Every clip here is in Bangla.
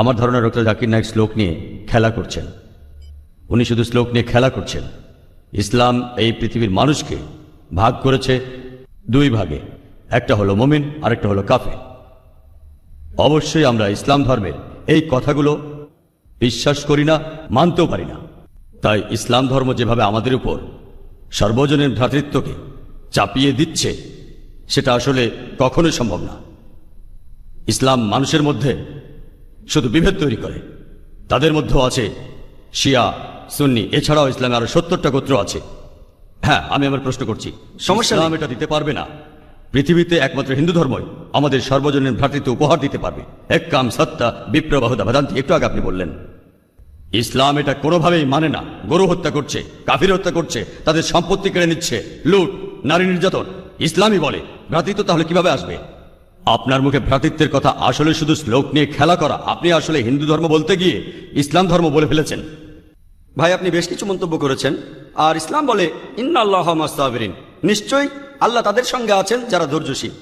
আমার ধারণা ডক্টর জাকির নায়েক শ্লোক নিয়ে খেলা করছেন। উনি শুধু শ্লোক নিয়ে খেলা করছেন। ইসলাম এই পৃথিবীর মানুষকে ভাগ করেছে দুই ভাগে, একটা হলো মুমিন আর একটা হলো কাফির। অবশ্যই আমরা ইসলাম ধর্মের এই কথাগুলো বিশ্বাস করি না, মানতেও পারি না। তাই ইসলাম ধর্ম যেভাবে আমাদের উপর সর্বজনীন ভ্রাতৃত্বকে চাপিয়ে দিচ্ছে, সেটা আসলে কখনোই সম্ভব না। ইসলাম মানুষের মধ্যে শুধু বিভেদ তৈরি করে। তাদের মধ্যেও আছে শিয়া, সুন্নি, এছাড়াও ইসলামে আরো 70টা গোত্র আছে। হ্যাঁ, আমি আমার প্রশ্ন করছি, সমস্যা ইসলাম এটা দিতে পারবে না। পৃথিবীতে একমাত্র হিন্দু ধর্মই আমাদের সর্বজনীন ভ্রাতৃত্ব উপহার দিতে পারবে। এক কাম সত্তা বিপ্রবাহুদা ভেদান্তি, একটু আগে আপনি বললেন ইসলাম এটা কোনোভাবেই মানে না। গরু হত্যা করছে, কাফির হত্যা করছে, তাদের সম্পত্তি কেড়ে নিচ্ছে, লুট, নারী নির্যাতন। ইসলামই বলে ভ্রাতৃত্ব, তাহলে কিভাবে আসবে? আপনার মুখে ভ্রাতৃত্বের কথা আসলে শুধু শ্লোক নিয়ে খেলা করা। আপনি আসলে হিন্দু ধর্ম বলতে গিয়ে ইসলাম ধর্ম বলে ফেলেছেন। ভাই, আপনি বেশ কিছু মন্তব্য করেছেন। আর ইসলাম বলে ইন্নাল্লাহা মা'আস সাবিরিন, নিশ্চয়ই আল্লাহ তাদের সঙ্গে আছেন যারা ধৈর্যশীল।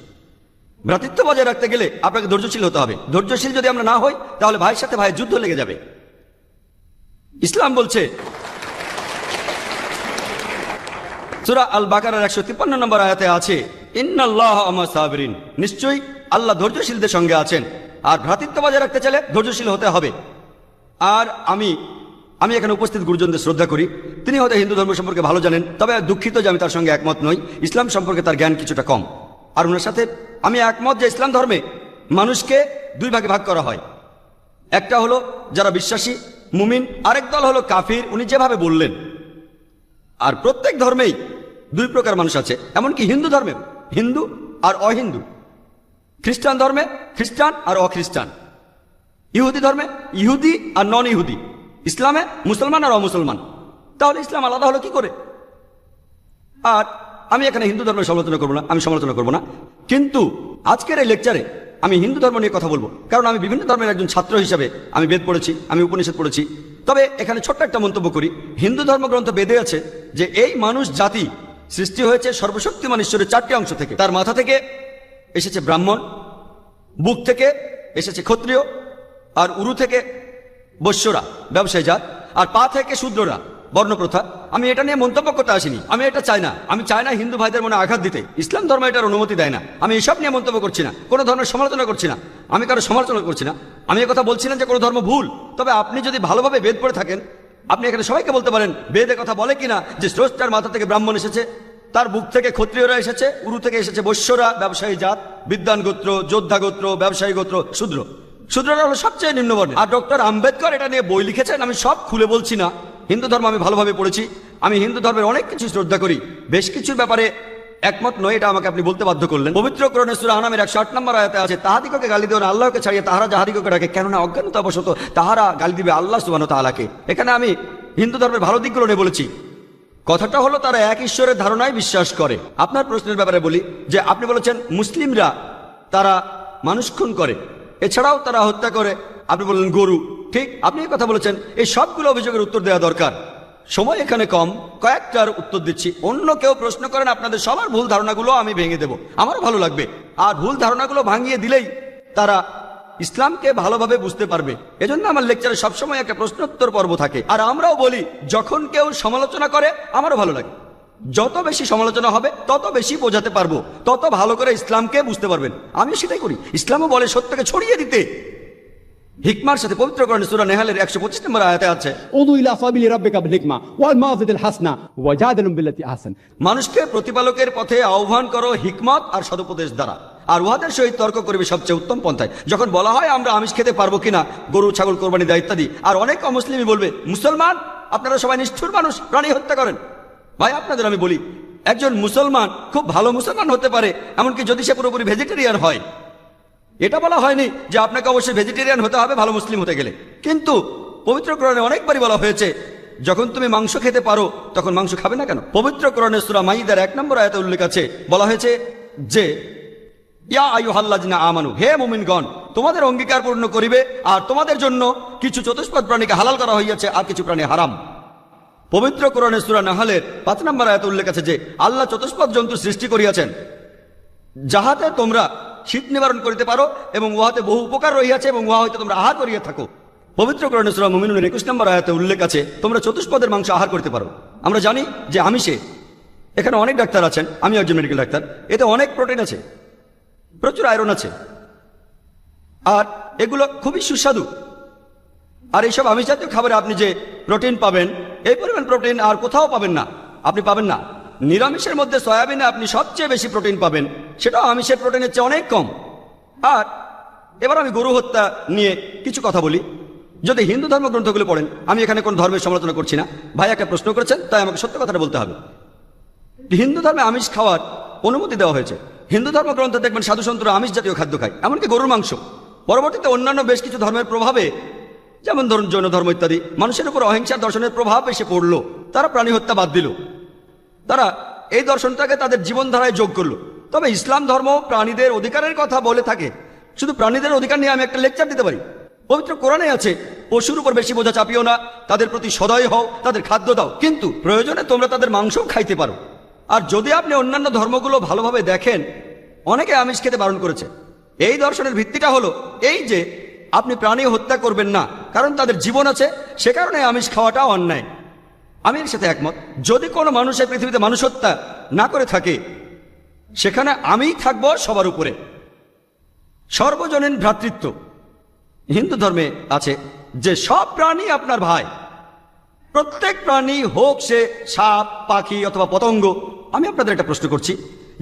ভ্রাতৃত্ব বজায় রাখতে গেলে আপনাকে ধৈর্যশীল হতে হবে। ধৈর্যশীল যদি আমরা না হই, তাহলে ভাইয়ের সাথে ভাইয়ের যুদ্ধ লেগে যাবে। ইসলাম বলছে সূরা আল বাকারার 153 নম্বর আয়াতে আছে ইন্নাল্লাহা মা'আস সাবিরিন, নিশ্চয়ই আল্লাহ ধৈর্যশীলদের সঙ্গে আছেন। আর ভ্রাতৃত্ব বজায় রাখতে চাইলে ধৈর্যশীল হতে হবে। আর আমি এখানে উপস্থিত গুরুজনদের শ্রদ্ধা করি। তিনি হয়তো হিন্দু ধর্ম সম্পর্কে ভালো জানেন, তবে দুঃখিত যে আমি তার সঙ্গে একমত নই। ইসলাম সম্পর্কে তার জ্ঞান কিছুটা কম। আর ওনার সাথে আমি একমত যে ইসলাম ধর্মে মানুষকে দুই ভাগে ভাগ করা হয়। একটা হলো যারা বিশ্বাসী মুমিন, আরেক দল হলো কাফির, উনি যেভাবে বললেন। আর প্রত্যেক ধর্মেই দুই প্রকার মানুষ আছে, এমনকি হিন্দু ধর্মে হিন্দু আর অহিন্দু, খ্রিস্টান ধর্মে খ্রিস্টান আর অখ্রিস্টান, ইহুদি ধর্মে ইহুদি আর নন ইহুদি, ইসলামে মুসলমান আর অমুসলমান। তাহলে ইসলাম আলাদা হলো কি করে? আর আমি এখানে হিন্দু ধর্মের সমালোচনা করবো না, আমি সমালোচনা করবো না। কিন্তু আজকের এই লেকচারে আমি হিন্দু ধর্ম নিয়ে কথা বলবো, কারণ আমি বিভিন্ন ধর্মের একজন ছাত্র হিসাবে আমি বেদ পড়েছি, আমি উপনিষদ পড়েছি। তবে এখানে ছোট্ট একটা মন্তব্য করি। হিন্দু ধর্মগ্রন্থ বেদে আছে যে এই মানুষ জাতি সৃষ্টি হয়েছে সর্বশক্তিমান ঈশ্বরের 4টি অংশ থেকে। তার মাথা থেকে এসেছে ব্রাহ্মণ, বুক থেকে এসেছে ক্ষত্রিয়, আর উরু থেকে বৈশ্যরা ব্যবসায়ী জাত, আর পা থেকে শূদ্ররা বর্ণপ্রথা। আমি এটা নিয়ে মন্তব্য করতে আসিনি, আমি এটা চাই না। আমি চাই না হিন্দু ভাইদের মনে আঘাত দিতে। ইসলাম ধর্ম এটার অনুমতি দেয় না। আমি এসব নিয়ে মন্তব্য করছি না, কোনো ধর্মের সমালোচনা করছি না, আমি কারো সমালোচনা করছি না। আমি কথা বলছি না যে কোনো ধর্ম ভুল। তবে আপনি যদি ভালোভাবে বেদ পড়ে থাকেন, আপনি এখানে সবাইকে বলতে পারেন বেদে কথা বলে কিনা যে স্রষ্টার মাথা থেকে ব্রাহ্মণ এসেছে, তার বুক থেকে ক্ষত্রিয়রা এসেছে, উরু থেকে এসেছে বৈশ্যরা ব্যবসায়ী জাত, বিদ্বান গোত্র, যোদ্ধা গোত্র, ব্যবসায়ী গোত্র, শূদ্র। শূদ্ররা হলো সবচেয়ে নিম্নবর্ণের। আর ডক্টর আম্বেদকর এটা নিয়ে বই লিখেছেন। আমি সব খুলে বলছি না। হিন্দু ধর্ম আমি ভালোভাবে পড়েছি। আমি হিন্দু ধর্মের অনেক কিছু শ্রদ্ধা করি, বেশ কিছুর ব্যাপারে একমত নয়, এটা আমাকে আপনি বলতে বাধ্য করলেন। পবিত্র কোরআনে সূরা আনামের 108 নম্বর আয়াতে আছে তাহাদিগকে গালি দিও না আল্লাহকে ছাড়িয়ে তাহারা যাহাদিগকে ডাকে, কেননা অজ্ঞানতাবশত তাহারা গালি দিবে আল্লাহ সুবহানাহু ওয়া তাআলাকে। এখানে আমি হিন্দু ধর্মের ভালো দিকগুলো নিয়ে বলেছি। কথাটা হলো তারা এক ঈশ্বরের ধারণায় বিশ্বাস করে। আপনার প্রশ্নের ব্যাপারে বলি যে আপনি বলেছেন মুসলিমরা তারা মানুষ খুন করে, এছাড়াও তারা হত্যা করে, আপনি বললেন গরু। ঠিক, আপনি এই কথা বলেছেন। এই সবগুলো অভিযোগের উত্তর দেওয়া দরকার, সময় এখানে কম, কয়েকটার উত্তর দিচ্ছি। অন্য কেউ প্রশ্ন করেন, আপনাদের সবার ভুল ধারণাগুলো আমি ভেঙে দেব, আমারও ভালো লাগবে। আর ভুল ধারণাগুলো ভাঙিয়ে দিলেই তারা ইসলামকে ভালোভাবে বুঝতে পারবে। এজন্য আমার লেকচারে সবসময় একটা প্রশ্নোত্তর পর্ব থাকে। আর আমরাও বলি যখন কেউ সমালোচনা করে আমারও ভালো লাগে। যত বেশি সমালোচনা হবে তত বেশি বোঝাতে পারবো, তত ভালো করে ইসলামকে বুঝতে পারবেন। আমি সেটাই করি। ইসলামও বলে সত্যকে ছড়িয়ে দিতে। হিকমার সাথে পবিত্র কোরআনে সূরা নেহালের 125 নম্বর আয়াতে আছে উদু ইলা সাবিলি রাব্বিকা বিল হিকমা ওয়াল মাউযিতিল হাসনা ওয়াজাদিলুম বিল্লাতি আহসান, মানুষকে প্রতিপালকের পথে আহ্বান করো হিকমত আর সদুপদেশ দ্বারা, আর উহাদের সহিত তর্ক করবে সবচেয়ে উত্তম পন্থায়। যখন বলা হয় আমরা আমিষ খেতে পারবো কিনা, গরু ছাগল কোরবানি দেয় ইত্যাদি, আর অনেক অমুসলিমই বলবে মুসলমান আপনারা সবাই নিষ্ঠুর মানুষ, প্রাণী হত্যা করেন। ভাই, আপনাদের আমি বলি একজন মুসলমান খুব ভালো মুসলমান হতে পারে, এমনকি যদি সে পুরোপুরি ভেজিটেরিয়ান হয়। এটা বলা হয়নি যে আপনাকে অবশ্যই ভেজিটেরিয়ান হতে হবে ভালো মুসলিম হতে গেলে। কিন্তু পবিত্র কোরআনে অনেকবারই বলা হয়েছে যখন তুমি মাংস খেতে পারো তখন মাংস খাবে না কেন? পবিত্র কোরআনে সূরা মাইদার 1 নম্বর আয়াতে উল্লেখ আছে, বলা হয়েছে যে ইয়া আইয়ুহাল্লাযিনা আমানু, হে মুমিনগণ, তোমাদের অঙ্গীকার পূর্ণ করিবে, আর তোমাদের জন্য কিছু চতুষ্পদ প্রাণীকে হালাল করা হইয়াছে আর কিছু প্রাণী হারাম। পবিত্র কোরআনে সূরা নাহলের 5 নম্বর আয়াতে উল্লেখ আছে যে আল্লাহ চতুষ্পদ জন্তু সৃষ্টি করিয়াছেন যাহাতে তোমরা শীত নিবারণ করিতে পারো এবং উহাতে বহু উপকার রহিয়াছে এবং উহা হইতে তোমরা আহার করিয়া থাকো। পবিত্র কোরআনে সূরা মুমিনুনের 21 নম্বর আয়াতে উল্লেখ আছে তোমরা চতুষ্পদের মাংস আহার করতে পারো। আমরা জানি যে আমিষে, এখানে অনেক ডাক্তার আছেন, আমি একজন মেডিকেল ডাক্তার, এতে অনেক প্রোটিন আছে, প্রচুর আয়রন আছে, আর এগুলো খুবই সুস্বাদু। আর এইসব আমিষ জাতীয় খাবারে আপনি যে প্রোটিন পাবেন, এই পরিমাণ প্রোটিন আর কোথাও পাবেন না, আপনি পাবেন না। নিরামিষের মধ্যে সয়াবিনে আপনি সবচেয়ে বেশি প্রোটিন পাবেন, সেটাও আমিষের প্রোটিনের চেয়ে অনেক কম। আর এবার আমি গরু হত্যা নিয়ে কিছু কথা বলি। যদি হিন্দু ধর্মগ্রন্থগুলো পড়েন, আমি এখানে কোন ধর্মের সমালোচনা করছি না, ভাই একটা প্রশ্ন করেছেন তাই আমাকে সত্য কথাটা বলতে হবে। হিন্দু ধর্মে আমিষ খাওয়ার অনুমতি দেওয়া হয়েছে। হিন্দু ধর্মগ্রন্থে দেখবেন সাধুসন্তরা আমিষ জাতীয় খাদ্য খায়, এমনকি গরুর মাংস। পরবর্তীতে অন্যান্য বেশ কিছু ধর্মের প্রভাবে, যেমন ধরুন জৈন ধর্ম ইত্যাদি, মানুষের উপর অহিংসার দর্শনের প্রভাব এসে পড়লো, তারা প্রাণী হত্যা বাদ দিল, তারা এই দর্শনটাকে তাদের জীবনধারায় যোগ করলো। তবে ইসলাম ধর্ম প্রাণীদের অধিকারের কথা বলে থাকে। শুধু প্রাণীদের অধিকার নিয়ে আমি একটা লেকচার দিতে পারি। পবিত্র কোরআনে আছে পশুর উপর বেশি বোঝা চাপিও না, তাদের প্রতি সদয় হও, তাদের খাদ্য দাও, কিন্তু প্রয়োজনে তোমরা তাদের মাংসও খাইতে পারো। আর যদি আপনি অন্যান্য ধর্মগুলো ভালোভাবে দেখেন, অনেকে আমিষ খেতে বারণ করেছে। এই দর্শনের ভিত্তিটা হলো এই যে আপনি প্রাণী হত্যা করবেন না, কারণ তাদের জীবন আছে, সে কারণে আমিষ খাওয়াটা অন্যায়। আমি এর সাথে একমত। যদি কোনো মানুষ এই পৃথিবীতে মানুষ হত্যা না করে থাকে, সেখানে আমিই থাকবো সবার উপরে। সর্বজনীন ভ্রাতৃত্ব হিন্দু ধর্মে আছে যে সব প্রাণী আপনার ভাই, প্রত্যেক প্রাণী হোক সে সাপ, পাখি অথবা পতঙ্গ। আমি আপনাদের একটা প্রশ্ন করছি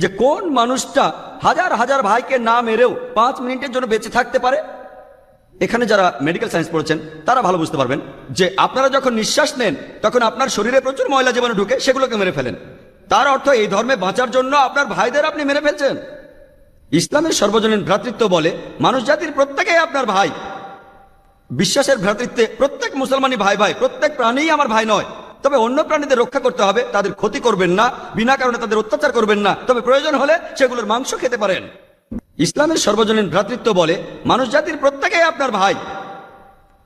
যে কোন মানুষটা হাজার হাজার ভাইকে না মেরেও 5 মিনিটের জন্য বেঁচে থাকতে পারে? এখানে যারা মেডিকেল সায়েন্স পড়েছেন তারা ভালো বুঝতে পারবেন যে আপনারা যখন নিঃশ্বাস নেন তখন আপনার শরীরে প্রচুর ময়লা জীবাণু ঢুকে, সেগুলোকে মেরে ফেলেন। তার অর্থ এই ধর্মে বাঁচার জন্য আপনার ভাইদের আপনি মেরে ফেলছেন। ইসলামের সর্বজনীন ভ্রাতৃত্ব বলে মানুষ জাতির প্রত্যেকেই আপনার ভাই। বিশ্বাসের ভ্রাতৃত্বে প্রত্যেক মুসলমানই ভাই ভাই, প্রত্যেক প্রাণীই আমার ভাই নয়। তবে অন্য প্রাণীদের রক্ষা করতে হবে, তাদের ক্ষতি করবেন না, বিনা কারণে তাদের অত্যাচার করবেন না, তবে প্রয়োজন হলে সেগুলোর মাংস খেতে পারেন। ইসলামের সর্বজনীন ভ্রাতৃত্ব বলে মানুষ জাতির প্রত্যেকেই আপনার ভাই।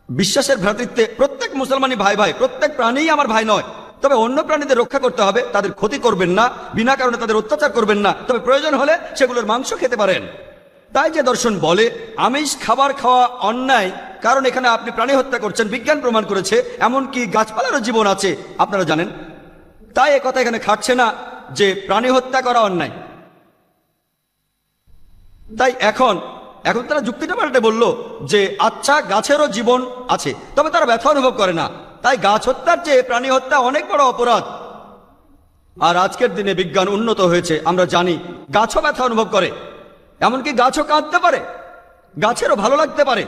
বিশ্বাসের ভ্রাতৃত্বে প্রত্যেক মুসলমানই ভাই ভাই, প্রত্যেক প্রাণীই আমার ভাই নয়। তবে অন্য প্রাণীদের রক্ষা করতে হবে, তাদের ক্ষতি করবেন না, বিনা কারণে তাদের অত্যাচার করবেন না, তবে প্রয়োজন হলে সেগুলোর মাংস খেতে পারেন। তাই যে দর্শন বলে আমিষ খাবার খাওয়া অন্যায়, কারণ এখানে আপনি প্রাণী হত্যা করছেন, বিজ্ঞান প্রমাণ করেছে, এমনকি গাছপালারও জীবন আছে, আপনারা জানেন। তাই একথা এখানে খাটছে না যে প্রাণী হত্যা করা অন্যায়। তাই এখন তারা যুক্তিটা পাল্টে বলল যে আচ্ছা, গাছেরও জীবন আছে, তবে তারা ব্যথা অনুভব করে না, তাই গাছ হত্যার চেয়ে প্রাণী হত্যা অনেক বড় অপরাধ। আর আজকের দিনে বিজ্ঞান উন্নত হয়েছে, আমরা জানি গাছও ব্যথা অনুভব করে, এমনকি গাছও কাঁদতে পারে, গাছেরও ভালো লাগতে পারে।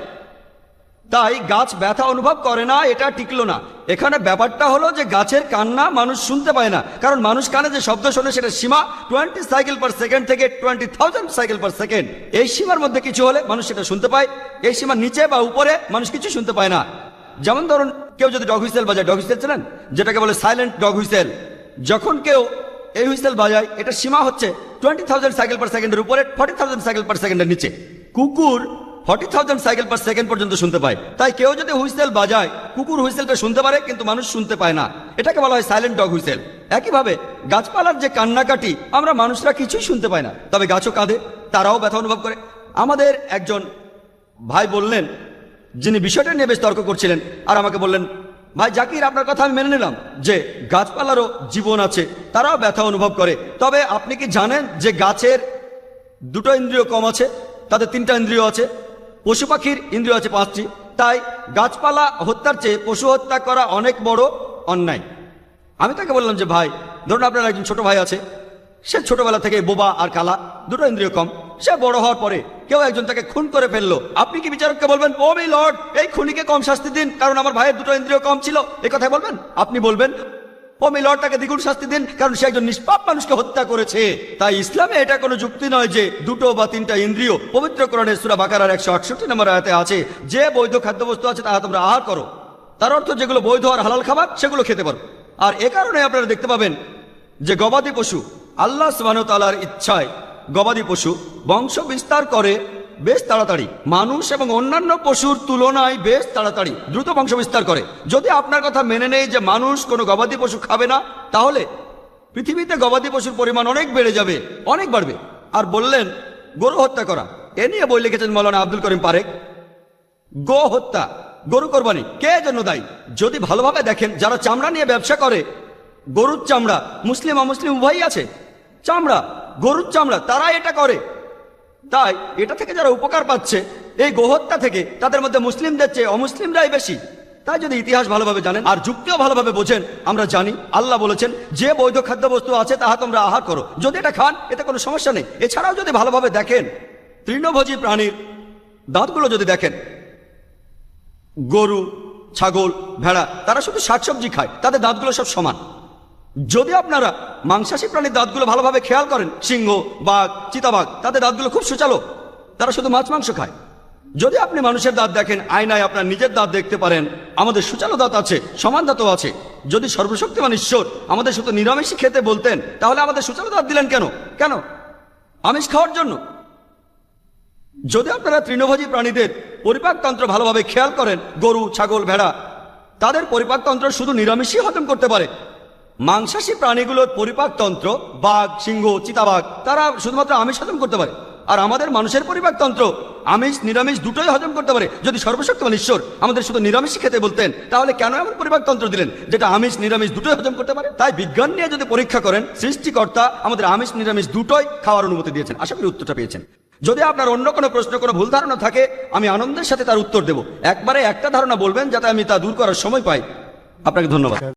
তাই গাছ ব্যথা অনুভব করে না, এটা টিকলো না। এখানে ব্যাপারটা হলো যে গাছের কান্না মানুষ শুনতে পায় না, কারণ মানুষ কানে যে শব্দ শোনে সেটা সীমা 20 সাইকেল পার সেকেন্ড থেকে 20,000 সাইকেল পার সেকেন্ড। এই সীমার মধ্যে কিছু হলে মানুষ সেটা শুনতে পায়, এই সীমার নিচে বা উপরে মানুষ কিছু শুনতে পায় না। যেমন ধরুন কেউ যদি ডগ হুইসেল বাজায়, ডগ হুইসেল চেনেন, যেটাকে বলে সাইলেন্ট ডগ হুইসেল। যখন কেউ এই হুইসেল বাজায়, এটা সীমা হচ্ছে 20,000 সাইকেল পার সেকেন্ডের উপরে, 40,000 সাইকেল পার সেকেন্ডের নিচে। কুকুর 40,000 সাইকেল পার সেকেন্ড পর্যন্ত শুনতে পায়। তাই কেউ যদি হুইসেল বাজায়, কুকুর হুইসেলটা শুনতে পারে কিন্তু মানুষ শুনতে পায় না, এটাকে বলা হয় সাইলেন্ট ডগ হুইসেল। একইভাবে গাছপালার যে কান্নাকাটি আমরা মানুষরা কিছুই শুনতে পাই না, তবে গাছও কাঁদে, তারাও ব্যথা অনুভব করে। আমাদের একজন ভাই বললেন, যিনি বিষয়টা নিয়ে বেশ তর্ক করছিলেন, আর আমাকে বললেন, ভাই জাকির, আপনার কথা আমি মেনে নিলাম যে গাছপালারও জীবন আছে, তারাও ব্যথা অনুভব করে, তবে আপনি কি জানেন যে গাছের 2টো ইন্দ্রিয় কম আছে, তাদের 3টা ইন্দ্রিয় আছে, পশু পাখির ইন্দ্রিয় আছে 5টি। তাই গাছপালা হত্যার চেয়ে পশু হত্যা করা অনেক বড় অন্যায়। আমি তাকে বললাম যে ভাই, ধরুন আপনার একজন ছোট ভাই আছে, সে ছোটবেলা থেকে বোবা আর কালা, 2টো ইন্দ্রিয় কম। সে বড় হওয়ার পরে কেউ একজন তাকে খুন করে ফেললো, আপনি কি বিচারককে বলবেন, ও মাই লর্ড, এই খুনিকে কম শাস্তি দিন কারণ আমার ভাইয়ের 2টো ইন্দ্রিয় কম ছিল? এই কথাই বলবেন? আপনি বলবেন, ও মাই লর্ড, তাকে দ্বিগুণ শাস্তি দিন কারণ সে একজন নিষ্পাপ মানুষকে হত্যা করেছে। তাই ইসলামে এটা কোনো যুক্তি নয় যে 2টো বা 3টা ইন্দ্রিয়। পবিত্র কোরআনে সূরা বাকারার 168 নম্বর আয়াতে আছে যে বৈধ খাদ্যবস্তু আছে তাহা তোমরা আহার করো। তার অর্থ যেগুলো বৈধ আর হালাল খাবার সেগুলো খেতে পারো। আর এ কারণে আপনারা দেখতে পাবেন যে গবাদি পশু, আল্লাহ সুবহানাহু ওয়া তাআলার ইচ্ছায় গবাদি পশু বংশ বিস্তার করে বেশ তাড়াতাড়ি, মানুষ এবং অন্যান্য পশুর তুলনায় বেশ তাড়াতাড়ি দ্রুত বংশ বিস্তার করে। যদি আপনার কথা মেনে নেই যে মানুষ কোনো গবাদি পশু খাবে না, তাহলে পৃথিবীতে গবাদি পশুর পরিমাণ অনেক বেড়ে যাবে, অনেক বাড়বে। আর বললেন গরু হত্যা করা, এ নিয়ে বই লিখেছেন মৌলানা আব্দুল করিম পারেক। গো হত্যা, গরু কোরবানি কে জন্য দায়ী? যদি ভালোভাবে দেখেন, যারা চামড়া নিয়ে ব্যবসা করে, গরুর চামড়া, মুসলিম অমুসলিম উভয়ই আছে, চামড়া, গরুর চামড়া, তারা এটা করে। তাই এটা থেকে যারা উপকার পাচ্ছে এই গোহত্যা থেকে, তাদের মধ্যে মুসলিমদের চেয়ে অমুসলিমরাই বেশি। তাই যদি ইতিহাস ভালোভাবে জানেন আর যুক্তিও ভালোভাবে বোঝেন, আমরা জানি আল্লাহ বলেছেন যে বৈধ খাদ্যবস্তু আছে তাহা তোমরা আহার করো, যদি এটা খান এতে কোনো সমস্যা নেই। এছাড়াও যদি ভালোভাবে দেখেন, তৃণভোজী প্রাণীর দাঁতগুলো যদি দেখেন, গরু, ছাগল, ভেড়া, তারা শুধু শাকসবজি খায়, তাদের দাঁতগুলো সব সমান। যদি আপনারা মাংসাশী প্রাণীর দাঁতগুলো ভালোভাবে খেয়াল করেন, সিংহ, বাঘ, চিতাবাঘ, তাদের দাঁতগুলো খুব সুচালো, তারা শুধু মাছ মাংস খায়। যদি আপনি মানুষের দাঁত দেখেন, আয়নায় আপনার নিজের দাঁত দেখতে পারেন, আমাদের সুচালো দাঁত আছে, সমান দাঁতও আছে। যদি সর্বশক্তিমান ঈশ্বর আমাদের শুধু নিরামিষই খেতে বলতেন, তাহলে আমাদের সুচালো দাঁত দিলেন কেন? কেন? আমিষ খাওয়ার জন্য। যদি আপনারা তৃণভোজী প্রাণীদের পরিপাকতন্ত্র ভালোভাবে খেয়াল করেন, গরু, ছাগল, ভেড়া, তাদের পরিপাকতন্ত্র শুধু নিরামিষই হজম করতে পারে। মাংসাশী প্রাণীগুলোর পরিপাকতন্ত্র, বাঘ, সিংহ, চিতাবাঘ, তারা শুধুমাত্র আমিষ হজম করতে পারে। আর আমাদের মানুষের পরিপাকতন্ত্র আমিষ নিরামিষ দুটোই হজম করতে পারে। যদি সর্বশক্তিমান ঈশ্বর আমাদের শুধু নিরামিষই খেতে বলতেন, তাহলে কেন এমন পরিপাকতন্ত্র দিলেন যেটা আমিষ নিরামিষ দুটোই হজম করতে পারে? তাই বিজ্ঞান নিয়ে যদি পরীক্ষা করেন, সৃষ্টিকর্তা আমাদের আমিষ নিরামিষ দুটোই খাওয়ার অনুমতি দিয়েছেন। আশা করি উত্তরটা পেয়েছেন। যদি আপনার অন্য কোনো প্রশ্ন, কোনো ভুল ধারণা থাকে, আমি আনন্দের সাথে তার উত্তর দেব। একবারে একটা ধারণা বলবেন যাতে আমি তা দূর করার সময় পাই। আপনাকে ধন্যবাদ।